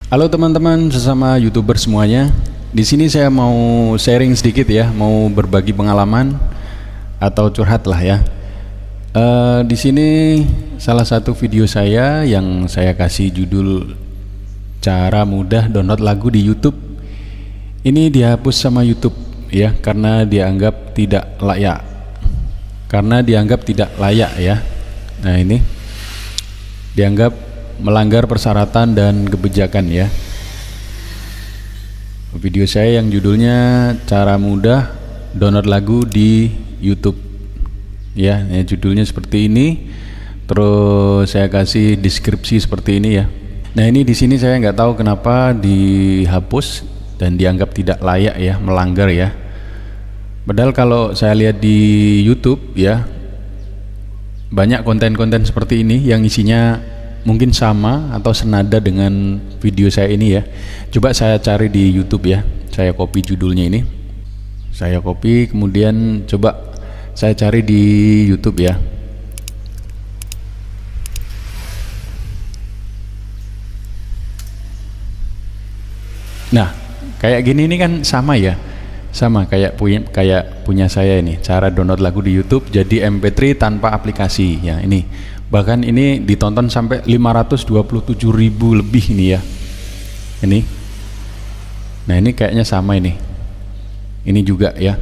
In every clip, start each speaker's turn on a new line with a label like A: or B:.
A: Halo teman-teman sesama YouTuber semuanya. Di sini saya mau sharing sedikit ya, mau berbagi pengalaman atau curhat lah ya. Di sini salah satu video saya yang saya kasih judul cara mudah download lagu di YouTube. Ini dihapus sama YouTube ya, karena dianggap tidak layak. Ya. Nah, ini dianggap melanggar persyaratan dan kebijakan ya. Video saya yang judulnya cara mudah download lagu di YouTube ya, judulnya seperti ini. Terus saya kasih deskripsi seperti ini ya. Nah, ini di sini saya nggak tahu kenapa dihapus dan dianggap tidak layak ya, melanggar ya. Padahal kalau saya lihat di YouTube ya, banyak konten-konten seperti ini yang isinya mungkin sama atau senada dengan video saya ini ya. Coba saya cari di YouTube ya. Saya copy judulnya ini. Saya copy, kemudian coba saya cari di YouTube ya. Nah, kayak gini ini kan sama ya. Sama kayak punya saya ini, cara download lagu di YouTube jadi MP3 tanpa aplikasi ya. Ini bahkan ini ditonton sampai 527.000 lebih ini ya. Ini. Nah, ini kayaknya sama ini. Ini juga ya.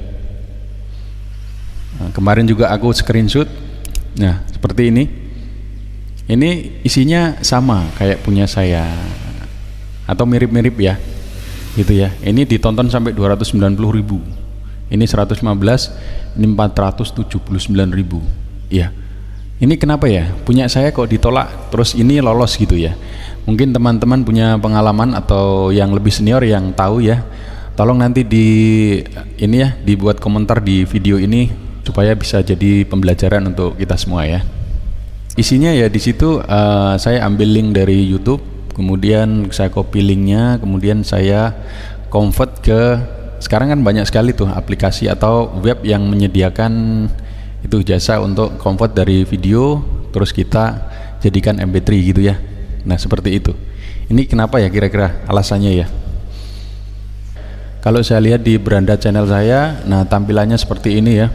A: Nah, kemarin juga aku screenshot. Nah, seperti ini. Ini isinya sama kayak punya saya atau mirip-mirip ya. Gitu ya. Ini ditonton sampai 290.000. Ini 115, ini 479.000. Ya. Ini kenapa ya? Punya saya kok ditolak, terus ini lolos gitu ya. Mungkin teman-teman punya pengalaman atau yang lebih senior yang tahu ya. Tolong nanti dibuat komentar di video ini supaya bisa jadi pembelajaran untuk kita semua ya. Isinya ya di situ saya ambil link dari YouTube, kemudian saya copy linknya, kemudian saya convert ke, sekarang kan banyak sekali tuh aplikasi atau web yang menyediakan itu jasa untuk convert dari video terus kita jadikan MP3 gitu ya. Nah, seperti itu. Ini kenapa ya kira-kira alasannya ya? Kalau saya lihat di beranda channel saya, nah tampilannya seperti ini ya.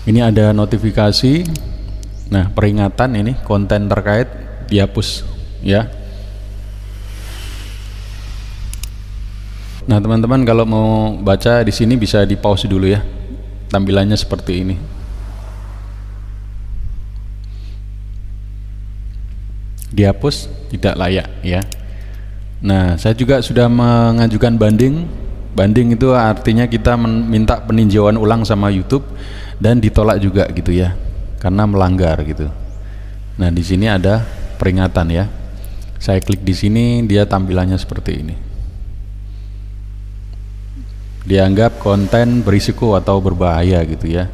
A: Ini ada notifikasi. Nah, peringatan ini konten terkait dihapus ya. Nah, teman-teman kalau mau baca di sini bisa di pause dulu ya. Tampilannya seperti ini. Dihapus, tidak layak ya. Nah, saya juga sudah mengajukan banding. Banding itu artinya kita minta peninjauan ulang sama YouTube dan ditolak juga gitu ya, karena melanggar gitu. Nah, di sini ada peringatan ya. Saya klik di sini, dia tampilannya seperti ini. Dianggap konten berisiko atau berbahaya gitu ya.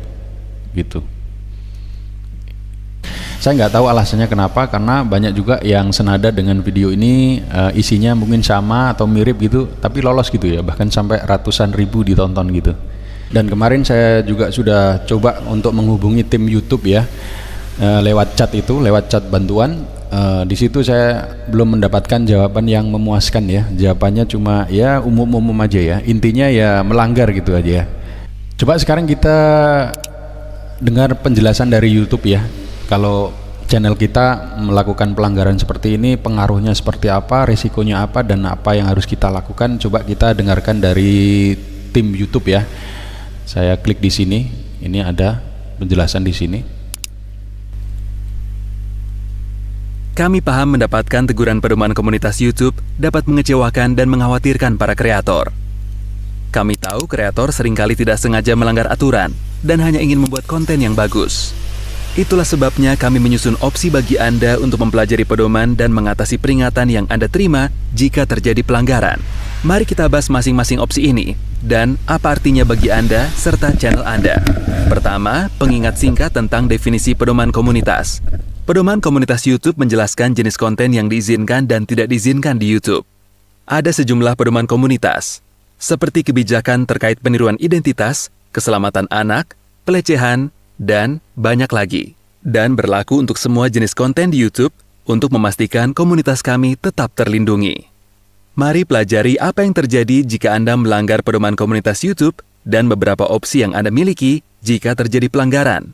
A: Gitu. Saya nggak tahu alasannya kenapa, karena banyak juga yang senada dengan video ini, isinya mungkin sama atau mirip gitu, tapi lolos gitu ya, bahkan sampai ratusan ribu ditonton gitu. Dan kemarin saya juga sudah coba untuk menghubungi tim YouTube ya, lewat chat bantuan. Di situ saya belum mendapatkan jawaban yang memuaskan ya. Jawabannya cuma ya umum-umum aja ya, intinya ya melanggar gitu aja ya. Coba sekarang kita dengar penjelasan dari YouTube ya. Kalau channel kita melakukan pelanggaran seperti ini, pengaruhnya seperti apa, risikonya apa, dan apa yang harus kita lakukan. Coba kita dengarkan dari tim YouTube ya. Saya klik di sini, ini ada penjelasan di sini.
B: Kami paham mendapatkan teguran pedoman komunitas YouTube dapat mengecewakan dan mengkhawatirkan para kreator. Kami tahu kreator seringkali tidak sengaja melanggar aturan dan hanya ingin membuat konten yang bagus. Itulah sebabnya kami menyusun opsi bagi Anda untuk mempelajari pedoman dan mengatasi peringatan yang Anda terima jika terjadi pelanggaran. Mari kita bahas masing-masing opsi ini dan apa artinya bagi Anda serta channel Anda. Pertama, pengingat singkat tentang definisi pedoman komunitas. Pedoman komunitas YouTube menjelaskan jenis konten yang diizinkan dan tidak diizinkan di YouTube. Ada sejumlah pedoman komunitas, seperti kebijakan terkait peniruan identitas, keselamatan anak, pelecehan, dan banyak lagi. Dan berlaku untuk semua jenis konten di YouTube untuk memastikan komunitas kami tetap terlindungi. Mari pelajari apa yang terjadi jika Anda melanggar pedoman komunitas YouTube dan beberapa opsi yang Anda miliki jika terjadi pelanggaran.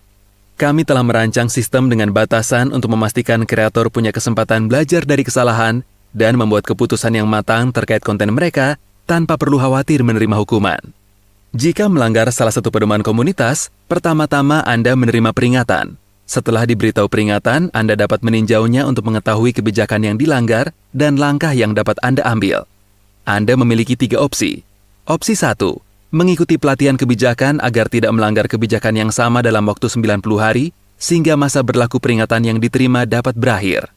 B: Kami telah merancang sistem dengan batasan untuk memastikan kreator punya kesempatan belajar dari kesalahan dan membuat keputusan yang matang terkait konten mereka tanpa perlu khawatir menerima hukuman. Jika melanggar salah satu pedoman komunitas, pertama-tama Anda menerima peringatan. Setelah diberitahu peringatan, Anda dapat meninjaunya untuk mengetahui kebijakan yang dilanggar dan langkah yang dapat Anda ambil. Anda memiliki 3 opsi. Opsi 1, mengikuti pelatihan kebijakan agar tidak melanggar kebijakan yang sama dalam waktu 90 hari, sehingga masa berlaku peringatan yang diterima dapat berakhir.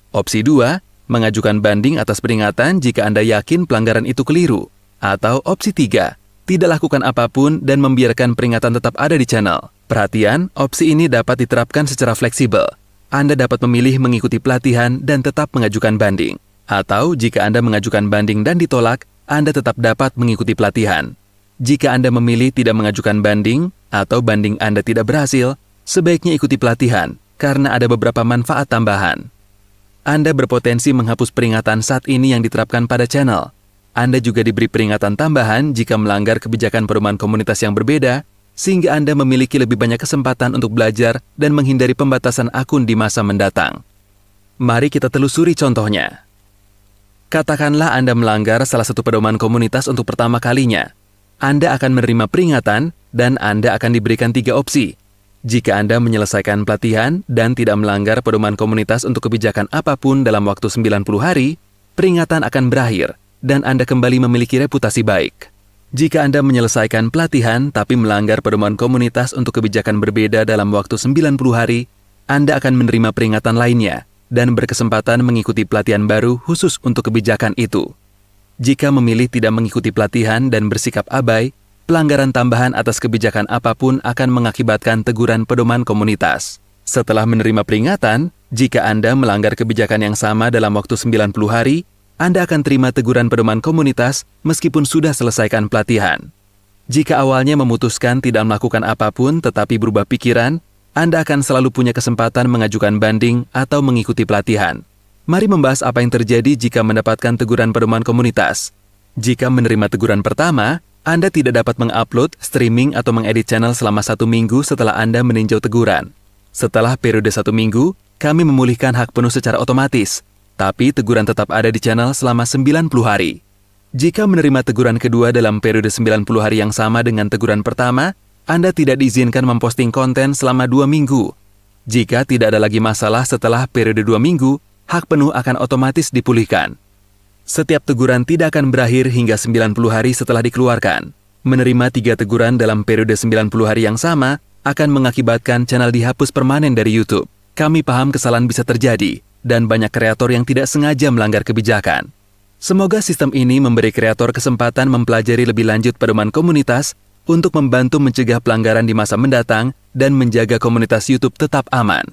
B: Opsi 2, mengajukan banding atas peringatan jika Anda yakin pelanggaran itu keliru. Atau opsi 3, tidak lakukan apapun dan membiarkan peringatan tetap ada di channel. Perhatian, opsi ini dapat diterapkan secara fleksibel. Anda dapat memilih mengikuti pelatihan dan tetap mengajukan banding. Atau jika Anda mengajukan banding dan ditolak, Anda tetap dapat mengikuti pelatihan. Jika Anda memilih tidak mengajukan banding atau banding Anda tidak berhasil, sebaiknya ikuti pelatihan karena ada beberapa manfaat tambahan. Anda berpotensi menghapus peringatan saat ini yang diterapkan pada channel. Anda juga diberi peringatan tambahan jika melanggar kebijakan pedoman komunitas yang berbeda, sehingga Anda memiliki lebih banyak kesempatan untuk belajar dan menghindari pembatasan akun di masa mendatang. Mari kita telusuri contohnya. Katakanlah Anda melanggar salah satu pedoman komunitas untuk pertama kalinya. Anda akan menerima peringatan dan Anda akan diberikan 3 opsi. Jika Anda menyelesaikan pelatihan dan tidak melanggar pedoman komunitas untuk kebijakan apapun dalam waktu 90 hari, peringatan akan berakhir dan Anda kembali memiliki reputasi baik. Jika Anda menyelesaikan pelatihan tapi melanggar pedoman komunitas untuk kebijakan berbeda dalam waktu 90 hari, Anda akan menerima peringatan lainnya dan berkesempatan mengikuti pelatihan baru khusus untuk kebijakan itu. Jika memilih tidak mengikuti pelatihan dan bersikap abai, pelanggaran tambahan atas kebijakan apapun akan mengakibatkan teguran pedoman komunitas. Setelah menerima peringatan, jika Anda melanggar kebijakan yang sama dalam waktu 90 hari, Anda akan terima teguran pedoman komunitas meskipun sudah selesaikan pelatihan. Jika awalnya memutuskan tidak melakukan apapun tetapi berubah pikiran, Anda akan selalu punya kesempatan mengajukan banding atau mengikuti pelatihan. Mari membahas apa yang terjadi jika mendapatkan teguran pedoman komunitas. Jika menerima teguran pertama, Anda tidak dapat mengupload, streaming, atau mengedit channel selama 1 minggu setelah Anda meninjau teguran. Setelah periode 1 minggu, kami memulihkan hak penuh secara otomatis. Tapi teguran tetap ada di channel selama 90 hari. Jika menerima teguran kedua dalam periode 90 hari yang sama dengan teguran pertama, Anda tidak diizinkan memposting konten selama 2 minggu. Jika tidak ada lagi masalah setelah periode 2 minggu, hak penuh akan otomatis dipulihkan. Setiap teguran tidak akan berakhir hingga 90 hari setelah dikeluarkan. Menerima 3 teguran dalam periode 90 hari yang sama akan mengakibatkan channel dihapus permanen dari YouTube. Kami paham kesalahan bisa terjadi, dan banyak kreator yang tidak sengaja melanggar kebijakan. Semoga sistem ini memberi kreator kesempatan mempelajari lebih lanjut pedoman komunitas untuk membantu mencegah pelanggaran di masa mendatang dan menjaga komunitas YouTube tetap aman.